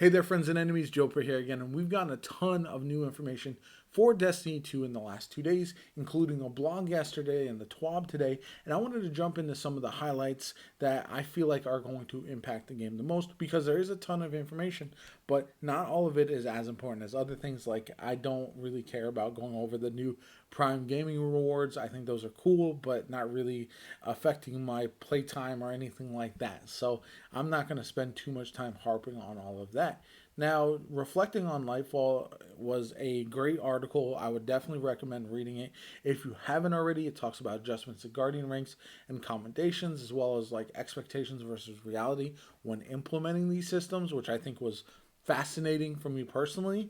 Hey there, friends and enemies, JoPaWrites here again, and we've gotten a ton of new information for Destiny 2 in the last 2 days, including a blog yesterday and the TWAB today, and I wanted to jump into some of the highlights that I feel like are going to impact the game the most, because there is a ton of information, but not all of it is as important as other things. Like, I don't really care about going over the new Prime Gaming rewards. I think those are cool, but not really affecting my playtime or anything like that, so I'm not going to spend too much time harping on all of that. Now, reflecting on Lightfall was a great article. I would definitely recommend reading it. If you haven't already, it talks about adjustments to Guardian ranks and commendations, as well as like expectations versus reality when implementing these systems, which I think was fascinating for me personally.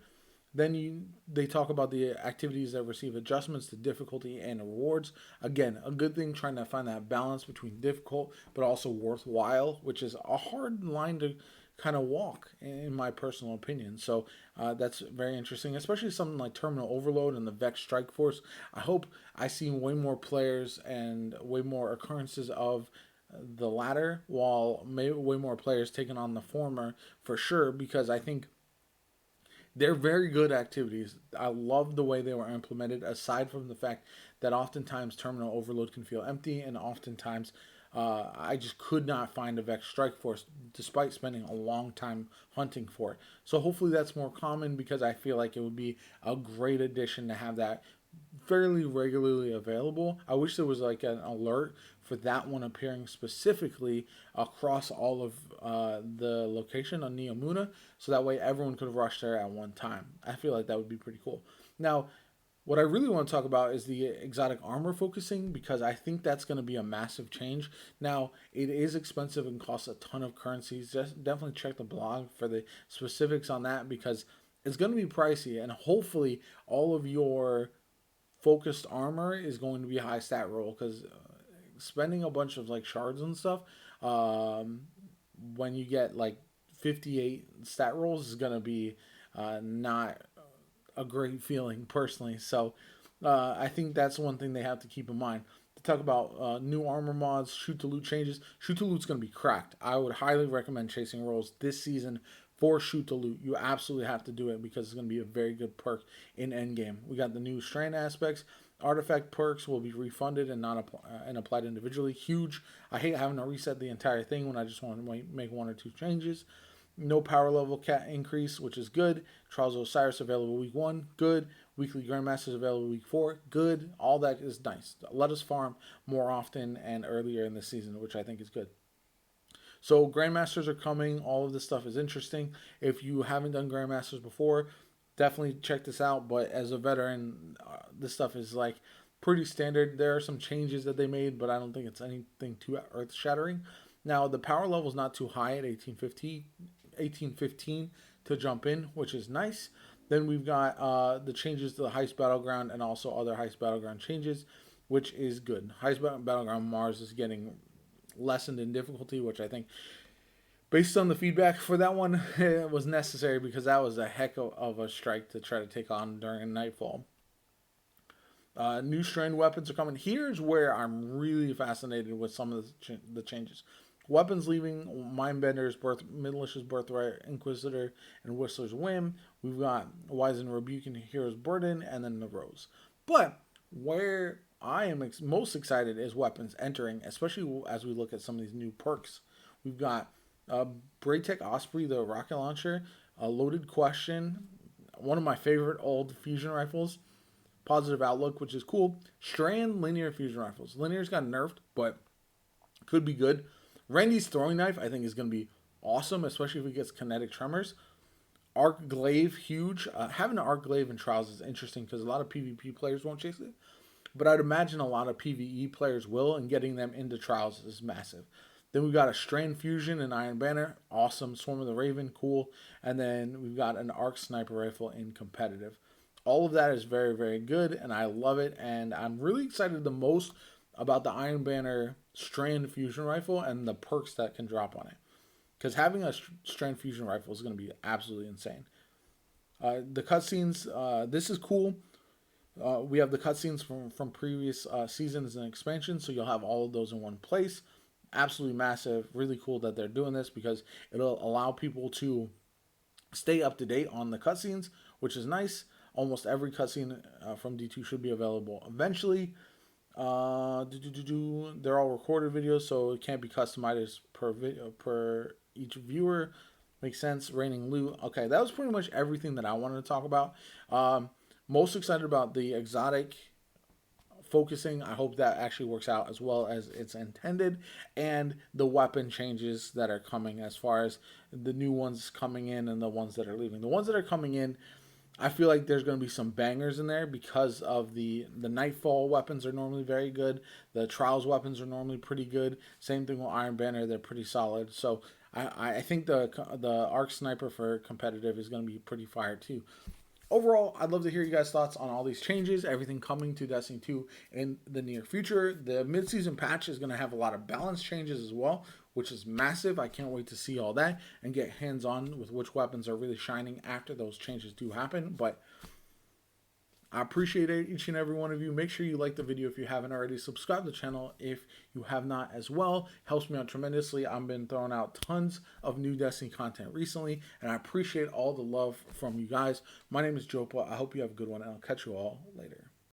They talk about the activities that receive adjustments to difficulty and rewards. Again, a good thing, trying to find that balance between difficult but also worthwhile, which is a hard line to kind of walk, in my personal opinion. So that's very interesting, especially something like Terminal Overload and the Vex Strike Force. I hope I see way more players and way more occurrences of the latter, while maybe way more players taking on the former for sure, because I think they're very good activities. I love the way they were implemented, aside from the fact that oftentimes Terminal Overload can feel empty, and oftentimes I just could not find a Vex Strike Force despite spending a long time hunting for it. So hopefully that's more common, because I feel like it would be a great addition to have that fairly regularly available. I wish there was like an alert for that one appearing specifically across all of the location on Neomuna, so that way everyone could rush there at one time. I feel like that would be pretty cool. Now, what I really want to talk about is the exotic armor focusing, because I think that's going to be a massive change. Now, it is expensive and costs a ton of currencies. Just definitely check the blog for the specifics on that, because it's going to be pricey, and hopefully all of your focused armor is going to be a high stat roll, because spending a bunch of like shards and stuff, um, when you get like 58 stat rolls, is going to be not a great feeling personally. So I think that's one thing they have to keep in mind. To talk about new armor mods, shoot to loot changes. Shoot to loot's going to be cracked. I would highly recommend chasing rolls this season for shoot to loot. You absolutely have to do it, because it's going to be a very good perk in endgame. We got the new strand aspects. Artifact perks will be refunded and not and applied individually. Huge. I hate having to reset the entire thing when I just want to make one or two changes. No power level cat increase, which is good. Trials of Osiris available week 1, good. Weekly Grandmasters available week 4, good. All that is nice. Let us farm more often and earlier in the season, which I think is good. So Grandmasters are coming. All of this stuff is interesting. If you haven't done Grandmasters before, definitely check this out. But as a veteran, this stuff is like pretty standard. There are some changes that they made, but I don't think it's anything too earth-shattering. Now, the power level is not too high at 1815 to jump in, which is nice. Then we've got the changes to the Heist Battleground and also other Heist Battleground changes, which is good. Heist Battleground Mars is getting lessened in difficulty, which I think, based on the feedback for that one, it was necessary, because that was a heck of a strike to try to take on during Nightfall. New strand weapons are coming. Here's where I'm really fascinated with some of the changes. Weapons leaving: Mindbender's Militia's Birthright, Inquisitor, and Whistler's Whim. We've got Wise and Rebuke and Hero's Burden, and then the Rose. But where I am most excited is weapons entering, especially as we look at some of these new perks. We've got Braytech Osprey, the rocket launcher, a Loaded Question, one of my favorite old fusion rifles, Positive Outlook, which is cool. Strand Linear fusion rifles. Linear's got nerfed, but could be good. Randy's throwing knife, I think, is going to be awesome, especially if he gets kinetic tremors. Arc Glaive, huge. Having an Arc Glaive in Trials is interesting, because a lot of PvP players won't chase it, but I'd imagine a lot of PvE players will, and getting them into Trials is massive. Then we've got a Strand Fusion and Iron Banner, awesome. Swarm of the Raven, cool. And then we've got an Arc Sniper Rifle in competitive. All of that is very, very good, and I love it, and I'm really excited the most about the Iron Banner Strand Fusion Rifle and the perks that can drop on it. Because having a Strand Fusion Rifle is going to be absolutely insane. The cutscenes, this is cool. We have the cutscenes from previous seasons and expansions, so you'll have all of those in one place. Absolutely massive. Really cool that they're doing this, because it'll allow people to stay up to date on the cutscenes, which is nice. Almost every cutscene from D2 should be available eventually. They're all recorded videos, so it can't be customized per each viewer. Makes sense. Raining loot. Okay, that was pretty much everything that I wanted to talk about. Most excited about the exotic focusing. I hope that actually works out as well as it's intended, and the weapon changes that are coming, as far as the new ones coming in and the ones that are leaving. The ones that are coming in, I feel like there's going to be some bangers in there because of the Nightfall weapons are normally very good. The Trials weapons are normally pretty good. Same thing with Iron Banner; they're pretty solid. So I think the Arc Sniper for competitive is going to be pretty fire too. Overall, I'd love to hear you guys' thoughts on all these changes, everything coming to Destiny 2 in the near future. The mid-season patch is going to have a lot of balance changes as well, which is massive. I can't wait to see all that and get hands-on with which weapons are really shining after those changes do happen. But I appreciate each and every one of you. Make sure you like the video if you haven't already. Subscribe to the channel if you have not as well. Helps me out tremendously. I've been throwing out tons of new Destiny content recently, and I appreciate all the love from you guys. My name is JoPa. I hope you have a good one, and I'll catch you all later.